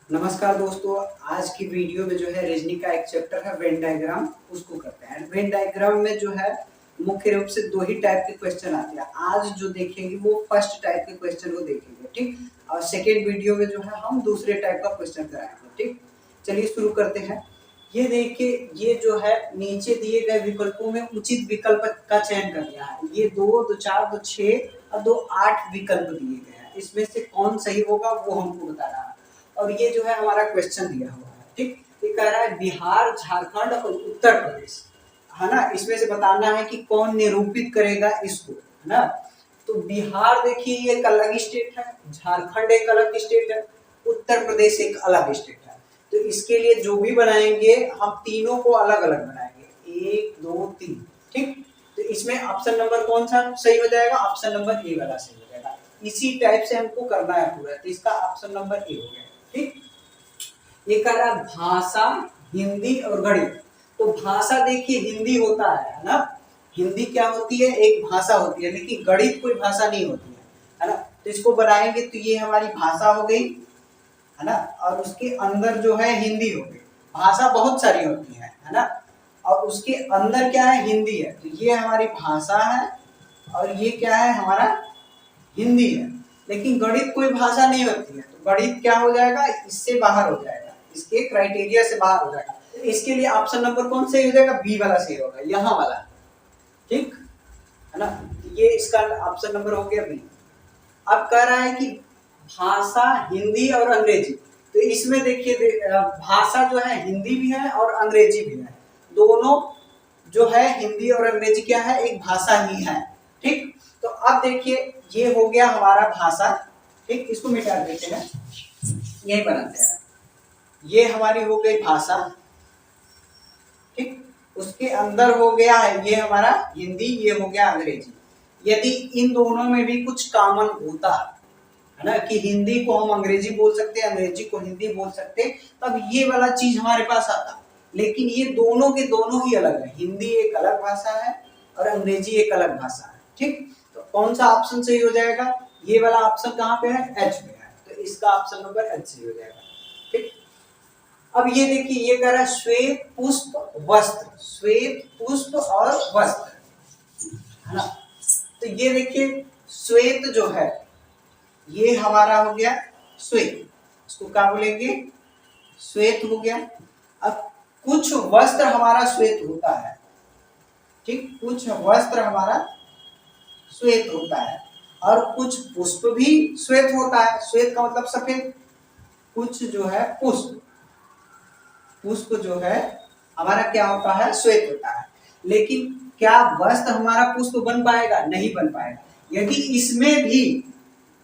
नमस्कार दोस्तों, आज की वीडियो में जो है रीजनिंग का एक चैप्टर है वेन डायग्राम, उसको करते हैं। वेन डायग्राम में जो है मुख्य रूप से दो ही टाइप के क्वेश्चन आते हैं। आज जो देखेंगे वो फर्स्ट टाइप के क्वेश्चन को देखेंगे, ठीक। और सेकेंड वीडियो में जो है हम दूसरे टाइप का क्वेश्चन कराएंगे, ठीक। चलिए शुरू करते हैं। ये देखिए, ये जो है नीचे दिए गए विकल्पों में उचित विकल्प का चयन कर लिया है। ये 2, 2, 4, 2, 6 और 2, 8 विकल्प दिए गए हैं। इसमें से कौन सही होगा वो हमको बता रहा है। और ये जो है हमारा क्वेश्चन दिया हुआ है, ठीक। ये कह रहा है बिहार, झारखंड और उत्तर प्रदेश, है ना। इसमें से बताना है कि कौन निरूपित करेगा इसको, है ना। तो बिहार देखिए ये एक अलग स्टेट है, झारखंड एक अलग स्टेट है, उत्तर प्रदेश एक अलग स्टेट है। तो इसके लिए जो भी बनाएंगे हम तीनों को अलग अलग बनाएंगे, 1, 2, 3, ठीक। तो इसमें ऑप्शन नंबर कौन सा सही हो जाएगा? ऑप्शन नंबर ए वाला सही हो जाएगा। इसी टाइप से हमको करना है पूरा, तो इसका ऑप्शन नंबर ए हो गया, ठीक। ये कह रहा भाषा, हिंदी और गणित। तो भाषा देखिए हिंदी होता है ना। हिंदी क्या होती है? एक भाषा होती है, लेकिन गणित कोई भाषा नहीं होती है ना। तो इसको बनाएंगे तो ये हमारी भाषा हो गई, है ना। और उसके अंदर जो है हिंदी हो गई। भाषा बहुत सारी होती है ना। और उसके अंदर क्या है? हिंदी है। तो ये हमारी भाषा है और ये क्या है? हमारा हिंदी है। लेकिन गणित कोई भाषा नहीं होती है, तो गणित क्या हो जाएगा? इससे बाहर हो जाएगा, इसके क्राइटेरिया से बाहर हो जाएगा। तो इसके लिए ऑप्शन नंबर कौन सही हो जाएगा? बी वाला सही होगा, यहाँ वाला, ठीक है ना। ये इसका ऑप्शन नंबर हो गया बी। अब कह रहा है कि भाषा, हिंदी और अंग्रेजी। तो इसमें देखिए भाषा जो है हिंदी भी है और अंग्रेजी भी है। दोनों जो है हिंदी और अंग्रेजी क्या है? एक भाषा ही है, ठीक। तो अब देखिए ये हो गया हमारा भाषा, ठीक। इसको मिटा देते हैं, यही बनाते हैं। ये हमारी हो गई भाषा, ठीक। उसके अंदर हो गया है ये हमारा हिंदी, ये हो गया अंग्रेजी। यदि इन दोनों में भी कुछ कॉमन होता है ना, कि हिंदी को हम अंग्रेजी बोल सकते, अंग्रेजी को हिंदी बोल सकते, तब ये वाला चीज हमारे पास आता। लेकिन ये दोनों के दोनों ही अलग है। हिंदी एक अलग भाषा है और अंग्रेजी एक अलग भाषा है, ठीक। तो कौन सा ऑप्शन सही हो जाएगा? ये वाला ऑप्शन कहाँ पे है? एच पे है। तो इसका ऑप्शन नंबर एच सही हो जाएगा, ठीक। अब ये देखिए, ये कह रहा है श्वेत पुष्प वस्त्र, श्वेत पुष्प और वस्त्र, है ना। तो ये देखिए श्वेत जो है ये हमारा हो गया श्वेत, इसको क्या बोलेंगे? श्वेत हो गया। अब कुछ वस्त्र हमारा श्वेत होता है, ठीक। कुछ वस्त्र हमारा श्वेत होता है और कुछ पुष्प भी श्वेत होता है। श्वेत का मतलब सफेद। कुछ जो है पुष्प, पुष्प जो है हमारा क्या होता है? श्वेत होता है। लेकिन क्या वस्त्र हमारा पुष्प बन पाएगा? नहीं बन पाएगा। यदि इसमें भी,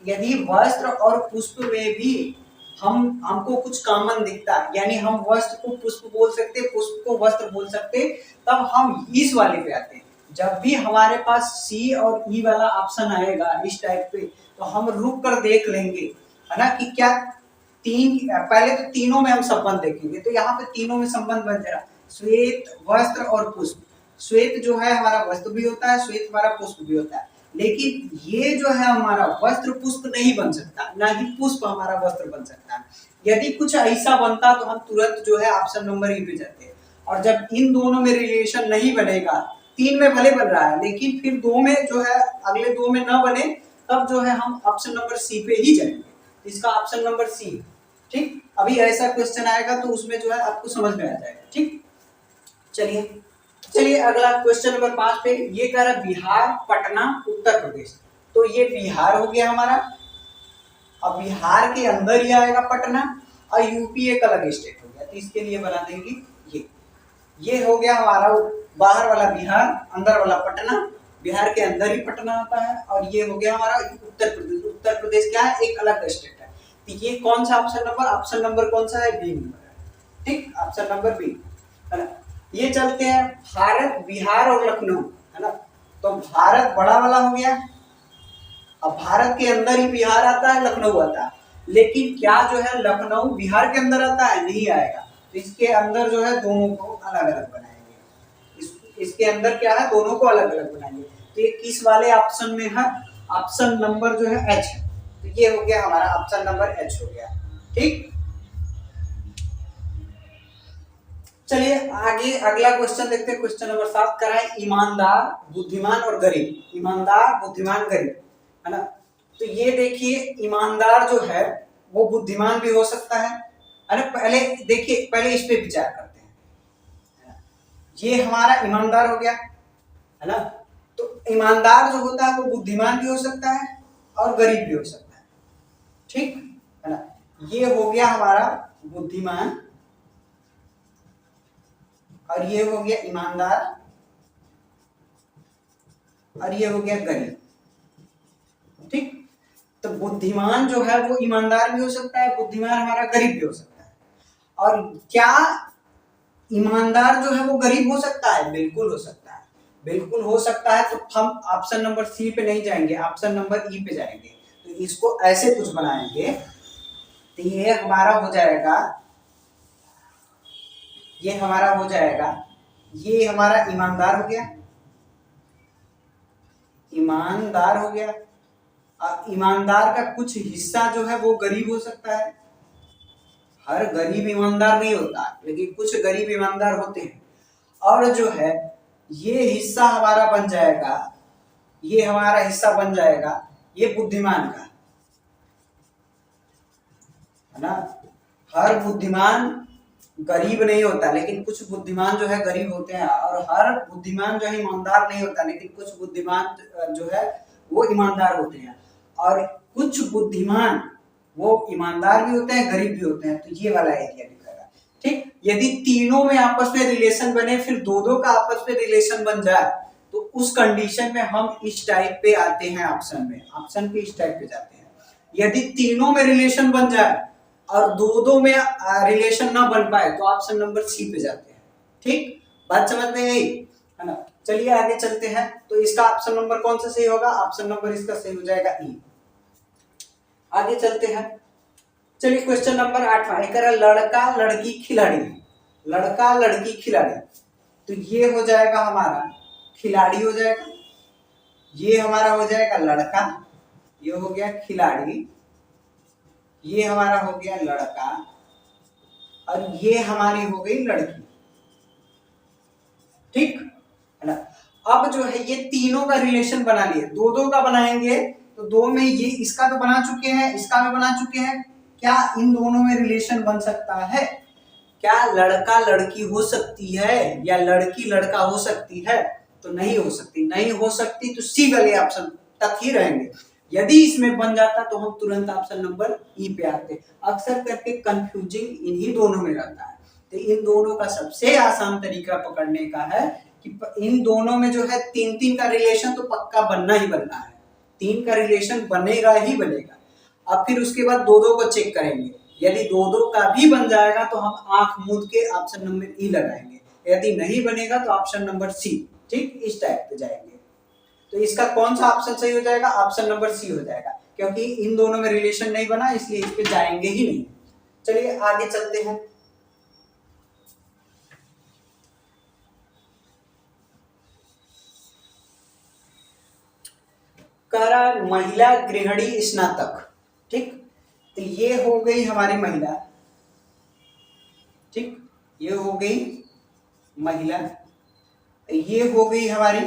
यदि वस्त्र और पुष्प में भी हमको कुछ कॉमन दिखता है, यानी हम वस्त्र को पुष्प बोल सकते, पुष्प को वस्त्र बोल सकते, तब हम इस वाले पे आते हैं। जब भी हमारे पास सी और ई वाला ऑप्शन आएगा इस टाइप पे, तो हम रुक कर देख लेंगे, है ना, कि क्या तीन, पहले तो तीनों में हम संबंध देखेंगे। तो यहाँ पे तीनों में संबंध बन जाएगा, श्वेत, वस्त्र और पुष्प। श्वेत जो है हमारा वस्त्र भी होता है, श्वेत हमारा पुष्प भी होता है। लेकिन ये जो है हमारा वस्त्र पुष्प नहीं बन सकता, ना ही पुष्प हमारा वस्त्र बन सकता है। यदि कुछ ऐसा बनता तो हम तुरंत जो है ऑप्शन नंबर ई पे जाते। और जब इन दोनों में रिलेशन नहीं बनेगा, तीन में भले बन रहा है लेकिन फिर दो में जो है, अगले दो में ना बने, तब जो है हम ऑप्शन नंबर सी पे ही जाएंगे। इसका ऑप्शन नंबर सी, ठीक। अभी ऐसा क्वेश्चन आएगा तो उसमें जो है आपको समझ में आ जाएगा, ठीक। चलिए अगला क्वेश्चन नंबर 5 पे। ये कह रहा बिहार, पटना, उत्तर प्रदेश। तो ये बिहार हो गया हमारा। अब बिहार के अंदर ही आएगा पटना, और यूपी एक अलग स्टेट हो गया। तो इसके लिए बना देंगे ये हो गया हमारा बाहर वाला बिहार, अंदर वाला पटना। बिहार के अंदर ही पटना आता है। और ये हो गया हमारा उत्तर प्रदेश। उत्तर प्रदेश क्या है? एक अलग स्टेट है। तो ये कौन सा ऑप्शन नंबर? ऑप्शन नंबर कौन सा है? बी नंबर है, ठीक। ऑप्शन नंबर बी, है ना। ये चलते हैं भारत, बिहार और लखनऊ, है ना। तो भारत बड़ा वाला हो गया। अब भारत के अंदर ही बिहार आता है, लखनऊ आता है। लेकिन क्या जो है लखनऊ बिहार के अंदर आता है? नहीं आएगा। तो इसके अंदर जो है दोनों को अलग अलग बनाएंगे। इसके अंदर क्या है? दोनों को अलग अलग बनाएंगे। तो ये किस वाले ऑप्शन में है? ऑप्शन नंबर जो है एच है। तो ये हो गया हमारा ऑप्शन नंबर एच हो गया, ठीक। चलिए आगे अगला क्वेश्चन देखते हैं। क्वेश्चन नंबर 7 करा है ईमानदार, बुद्धिमान और गरीब। ईमानदार, बुद्धिमान, गरीब, है ना। तो ये देखिए ईमानदार जो है वो बुद्धिमान भी हो सकता है ना। पहले देखिए, पहले इस पे विचार करते हैं। ये हमारा ईमानदार हो गया, है ना। तो ईमानदार जो होता है वो बुद्धिमान भी हो सकता है और गरीब भी हो सकता है, ठीक है ना। ये हो गया हमारा बुद्धिमान और ये हो गया ईमानदार और ये हो गया गरीब, ठीक। तो बुद्धिमान जो है वो ईमानदार भी हो सकता है, बुद्धिमान हमारा गरीब भी हो सकता है। और क्या ईमानदार जो है वो गरीब हो सकता है? बिल्कुल हो सकता है, बिल्कुल हो सकता है। तो हम ऑप्शन नंबर सी पे नहीं जाएंगे, ऑप्शन नंबर ई पे जाएंगे। तो इसको ऐसे कुछ बनाएंगे तो ये हमारा हो जाएगा, ये हमारा हो जाएगा, ये हमारा ईमानदार हो गया, ईमानदार हो गया। ईमानदार का कुछ हिस्सा जो है वो गरीब हो सकता है। हर गरीब ईमानदार नहीं होता, लेकिन कुछ गरीब ईमानदार होते हैं। और जो है ये हिस्सा हमारा बन जाएगा, ये हमारा हिस्सा बन जाएगा ये बुद्धिमान का, है ना। हर बुद्धिमान गरीब नहीं होता, लेकिन कुछ बुद्धिमान जो है गरीब होते हैं। और हर बुद्धिमान जो है ईमानदार नहीं होता, लेकिन कुछ बुद्धिमान जो है वो ईमानदार होते हैं। और कुछ बुद्धिमान वो ईमानदार भी होते हैं, गरीब भी होते हैं। तो ये वाला एरिया दिखेगा, ठीक। यदि तीनों में आपस में रिलेशन बने, फिर दो दो का आपस में रिलेशन बन जाए, तो उस कंडीशन में हम इस टाइप पे आते हैं ऑप्शन में, ऑप्शन पे इस टाइप पे जाते हैं। यदि तीनों में रिलेशन बन जाए और दो दो में रिलेशन ना बन पाए तो ऑप्शन नंबर सी पे जाते हैं, ठीक। बात समझ में आई, है ना। चलिए आगे चलते हैं। तो इसका ऑप्शन नंबर कौन सा सही होगा? ऑप्शन नंबर इसका सही हो जाएगा ई। आगे चलते हैं। चलिए क्वेश्चन नंबर 8वां एक लड़का लड़की खिलाड़ी, लड़का लड़की खिलाड़ी। तो ये हो जाएगा हमारा खिलाड़ी हो जाएगा, ये हमारा हो जाएगा लड़का, ये हो गया खिलाड़ी, ये हमारा हो गया लड़का और ये हमारी हो गई लड़की, ठीक है ना। अब जो है ये तीनों का रिलेशन बना लिए, दो दो का बनाएंगे तो दो में ये इसका तो बना चुके हैं, इसका भी बना चुके हैं। क्या इन दोनों में रिलेशन बन सकता है? क्या लड़का लड़की हो सकती है या लड़की लड़का हो सकती है? तो नहीं हो सकती, नहीं हो सकती। तो सी वाले ऑप्शन तक ही रहेंगे। यदि इसमें बन जाता तो हम तुरंत ऑप्शन नंबर ई पे आते। अक्सर करके कंफ्यूजिंग इन्हीं दोनों में रहता है। तो इन दोनों का सबसे आसान तरीका पकड़ने का है कि इन दोनों में जो है तीन तीन का रिलेशन तो पक्का बनना ही बनना है, तीन का रिलेशन बनेगा ही बनेगा। अब फिर उसके बाद दो दो को चेक करेंगे, यदि दो दो का भी बन जाएगा तो हम आंख मूंद के ऑप्शन नंबर ई लगाएंगे, यदि नहीं बनेगा तो ऑप्शन नंबर सी, ठीक। इस टाइप पे जाएंगे। तो इसका कौन सा ऑप्शन सही हो जाएगा? ऑप्शन नंबर सी हो जाएगा, क्योंकि इन दोनों में रिलेशन नहीं बना, इसलिए इस पे जाएंगे ही नहीं। चलिए आगे चलते हैं। कह रहा महिला गृहिणी स्नातक, ठीक। तो ये हो गई हमारी महिला, ठीक, ये हो गई महिला, ये हो गई हमारी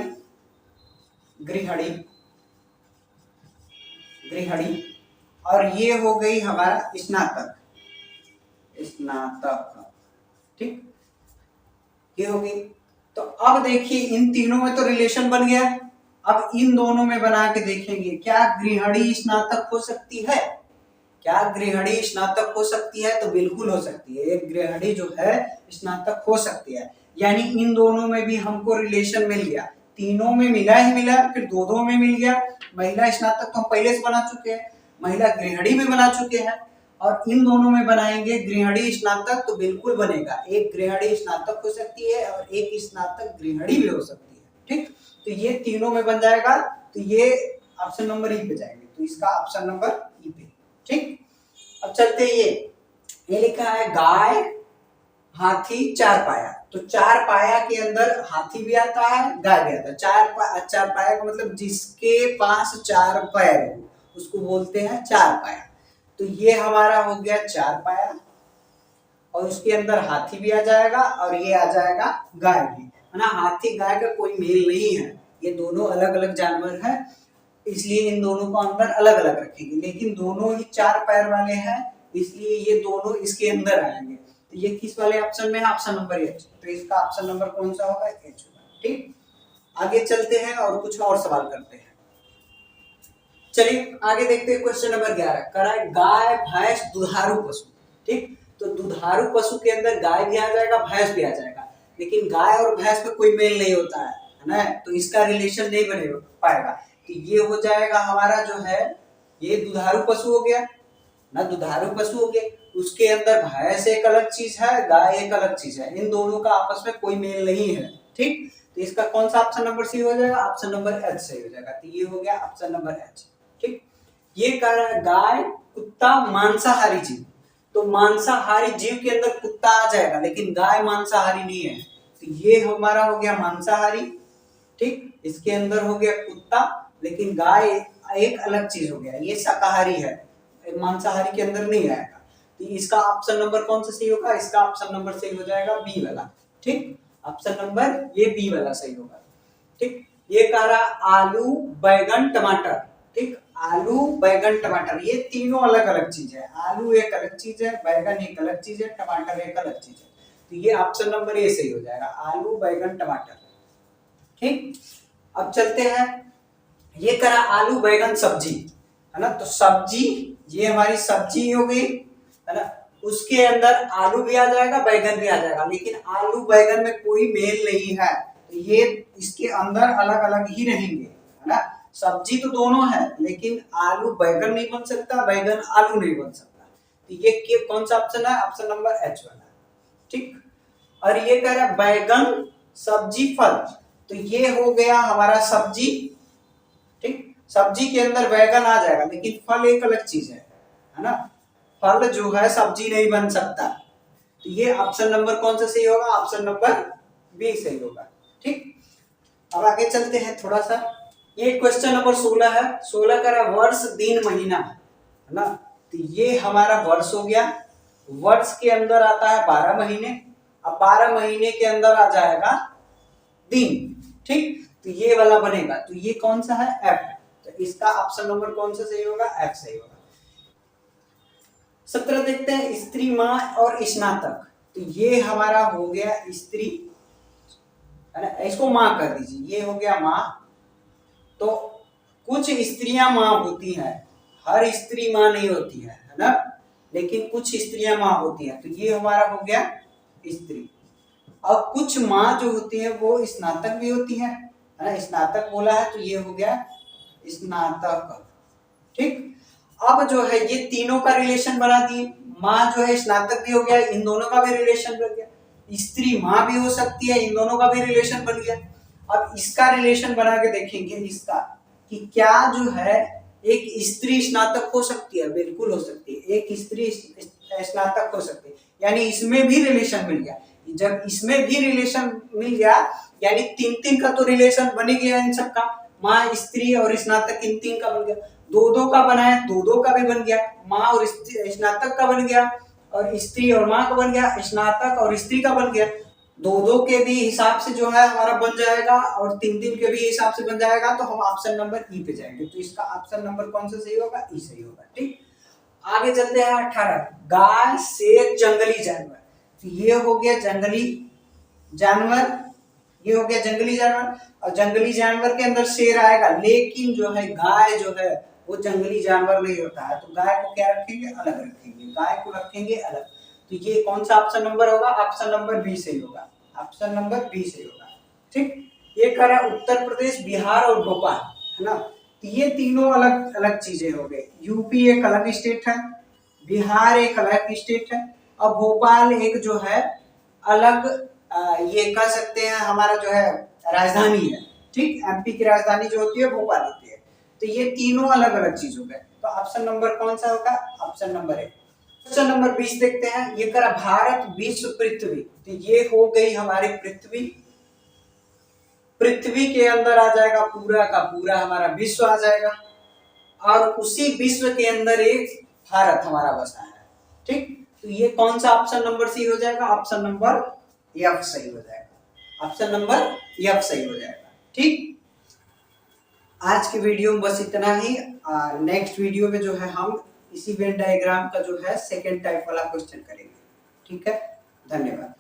गृहिणी, गृहिणी, और ये हो गई हमारा स्नातक, स्नातक, ठीक, ये हो गई। तो अब देखिए इन तीनों में तो रिलेशन बन गया। अब इन दोनों में बना के देखेंगे, क्या गृहिणी स्नातक हो सकती है? क्या गृहिणी स्नातक हो सकती है? तो बिल्कुल हो सकती है। एक गृहिणी जो है स्नातक हो सकती है, यानी इन दोनों में भी हमको रिलेशन मिल गया, तीनों में मिला ही मिला, फिर दो दो में मिल गया। महिला स्नातक तो हम पहले से बना चुके हैं, महिला गृहिणी भी बना चुके हैं, और इन दोनों में बनाएंगे गृहिणी स्नातक तो बिल्कुल बनेगा। एक गृहिणी स्नातक हो सकती है और एक स्नातक गृहिणी भी हो सकती है, ठीक। तो ये तीनों में बन जाएगा, तो ये ऑप्शन नंबर ई पे जाएंगे। तो इसका ऑप्शन नंबर ई पे, ठीक। अब चलते ये लिखा है गाय हाथी चार पाया। तो चार पाया के अंदर हाथी भी आता है, गाय भी आता है। चार पाया का मतलब जिसके पास चार पैर हो उसको बोलते हैं चार पाया। तो ये हमारा हो गया चार पाया, और उसके अंदर हाथी भी आ जाएगा और ये आ जाएगा गाय भी, है ना। हाथी गाय का कोई मेल नहीं है, ये दोनों अलग अलग जानवर है, इसलिए इन दोनों को अंदर अलग अलग रखेंगे। लेकिन दोनों ही 4 पैर वाले हैं, इसलिए ये दोनों इसके अंदर आएंगे। तो ये किस वाले ऑप्शन में है? Option number H. तो इसका ऑप्शन नंबर कौन सा होगा? एच होगा। ठीक, आगे चलते हैं और कुछ और सवाल करते हैं। चलिए आगे देखते हैं क्वेश्चन नंबर 11 करा है गाय भैंस दुधारू पशु। ठीक, तो दुधारू पशु के अंदर गाय भी आ जाएगा, भैंस भी आ जाएगा, लेकिन गाय और भैंस में कोई मेल नहीं होता है ना, तो इसका रिलेशन नहीं बने पाएगा। तो ये हो जाएगा हमारा जो है, ये दुधारू पशु हो गया ना, दुधारू पशु हो गया। उसके अंदर भैंस एक अलग चीज है, गाय एक अलग चीज है, इन दोनों का आपस में कोई मेल नहीं है। ठीक, तो इसका कौन सा ऑप्शन नंबर सी हो जाएगा? ऑप्शन नंबर एच सही हो जाएगा। तो ये हो गया ऑप्शन नंबर एच। ठीक, ये कह रहा है गाय कुत्ता मांसाहारी जीव। तो मांसाहारी जीव के अंदर कुत्ता आ जाएगा, लेकिन गाय मांसाहारी नहीं है, तो ये हमारा हो गया मांसाहारी। ठीक, इसके अंदर हो गया कुत्ता, लेकिन गाय एक अलग चीज हो गया, ये शाकाहारी है, मांसाहारी के अंदर नहीं आएगा। तो इसका ऑप्शन नंबर कौन सा सही होगा? इसका ऑप्शन नंबर सही हो जाएगा बी वाला। ठीक, ऑप्शन नंबर ये बी वाला सही होगा। ठीक, ये कह रहा आलू बैगन टमाटर। ठीक, आलू बैगन टमाटर ये तीनों अलग अलग चीज है, आलू एक अलग चीज है, बैगन एक अलग चीज है, टमाटर एक अलग चीज है। तो ये ऑप्शन नंबर ए सही हो जाएगा, आलू बैगन टमाटर। ठीक, अब चलते हैं, ये करा आलू बैगन सब्जी, है ना। तो सब्जी ये हमारी सब्जी हो गई, है ना। उसके अंदर आलू भी आ जाएगा, बैगन भी आ जाएगा, लेकिन आलू बैगन में कोई मेल नहीं है, तो ये इसके अंदर अलग अलग ही रहेंगे, है ना। सब्जी तो दोनों है, लेकिन आलू बैगन नहीं बन सकता, बैगन आलू नहीं बन सकता। तो ये कौन सा ऑप्शन है? ऑप्शन नंबर एच वाला। ठीक, और ये कह रहा है बैगन सब्जी फल। तो ये हो गया हमारा सब्जी। ठीक, सब्जी के अंदर बैगन आ जाएगा, लेकिन फल एक अलग चीज है ना। फल जो है सब्जी नहीं बन सकता। तो ये ऑप्शन नंबर कौन सा सही होगा? ऑप्शन नंबर बी सही होगा। ठीक, अब आगे चलते हैं थोड़ा सा। ये क्वेश्चन नंबर 16 है। 16 का वर्ष दिन महीना, है ना। तो ये हमारा वर्ष हो गया। वर्ष के अंदर आता है 12 महीने, अब 12 महीने के अंदर आ जाएगा दिन। ठीक, तो ये वाला बनेगा। तो ये कौन सा है? एफ। तो इसका ऑप्शन नंबर कौन सा सही होगा? एफ सही होगा। 17 देखते हैं स्त्री माँ और स्नातक। तो ये हमारा हो गया स्त्री, है ना, इसको माँ कर दीजिए, ये हो गया माँ। तो कुछ स्त्रियां माँ होती हैं, हर स्त्री माँ नहीं होती है ना, लेकिन कुछ स्त्रियां माँ होती हैं। तो ये हमारा हो गया स्त्री। और कुछ माँ जो होती है वो स्नातक भी होती है ना, स्नातक बोला है तो ये हो गया स्नातक। ठीक, अब जो है ये तीनों का रिलेशन बना दिए, माँ जो है स्नातक भी हो गया, इन दोनों का भी रिलेशन बन गया, स्त्री माँ भी हो सकती है, इन दोनों का भी रिलेशन बन गया। अब इसका रिलेशन बना के देखेंगे इसका, कि क्या जो है एक स्त्री स्नातक हो सकती है? बिल्कुल हो सकती है, एक स्त्री स्नातक हो सकती है, यानी इसमें भी रिलेशन मिल गया। जब इसमें भी रिलेशन मिल गया, यानी 3-3 का तो रिलेशन बन गया इन सबका, माँ स्त्री और स्नातक इन 3 का बन गया। 2-2 का बनाया, 2-2 का भी बन गया, माँ और स्नातक का बन गया, और स्त्री और माँ का बन गया, स्नातक और स्त्री का बन गया। 2-2 के भी हिसाब से जो है हमारा बन जाएगा, और 3-3 के भी हिसाब से बन जाएगा। तो हम ऑप्शन नंबर ई पे जाएंगे। तो इसका ऑप्शन नंबर कौन सा सही होगा? ई सही होगा। ठीक, आगे चलते हैं 18 गाय शेर जंगली जानवर। तो ये हो गया जंगली जानवर, ये हो गया जंगली जानवर, और जंगली जानवर के अंदर शेर आएगा, लेकिन जो है गाय जो है वो जंगली जानवर नहीं होता है। तो गाय को क्या रखेंगे? अलग रखेंगे, गाय को रखेंगे अलग। तो ये कौन सा ऑप्शन नंबर होगा? ऑप्शन नंबर बी सही होगा, ऑप्शन नंबर बी सही होगा। ठीक, ये कह रहा है उत्तर प्रदेश, बिहार और भोपाल, है ना। तो ये तीनों अलग अलग चीजें हो गई। यूपी एक अलग स्टेट है, बिहार एक अलग स्टेट है, और भोपाल एक जो है अलग, ये कह सकते हैं हमारा जो है राजधानी है। ठीक, एमपी की राजधानी जो होती है भोपाल होती है। तो ये तीनों अलग अलग चीज हो गए। तो ऑप्शन नंबर कौन सा होगा? Option number A. Question number 20 देखते हैं। ये करा भारत विश्व पृथ्वी। तो ये हो गई हमारी पृथ्वी। पृथ्वी के अंदर आ जाएगा पूरा का पूरा हमारा विश्व आ जाएगा, और उसी विश्व के अंदर एक भारत हमारा बसा है। ठीक, तो तो ये कौन सा ऑप्शन नंबर सी हो जाएगा? ऑप्शन नंबर एफ सही हो जाएगा। ऑप्शन नंबर एफ सही हो जाएगा। ठीक, आज की वीडियो में बस इतना ही। नेक्स्ट वीडियो में जो है हम इसी वेन डायग्राम का जो है सेकेंड टाइप वाला क्वेश्चन करेंगे। ठीक है, धन्यवाद।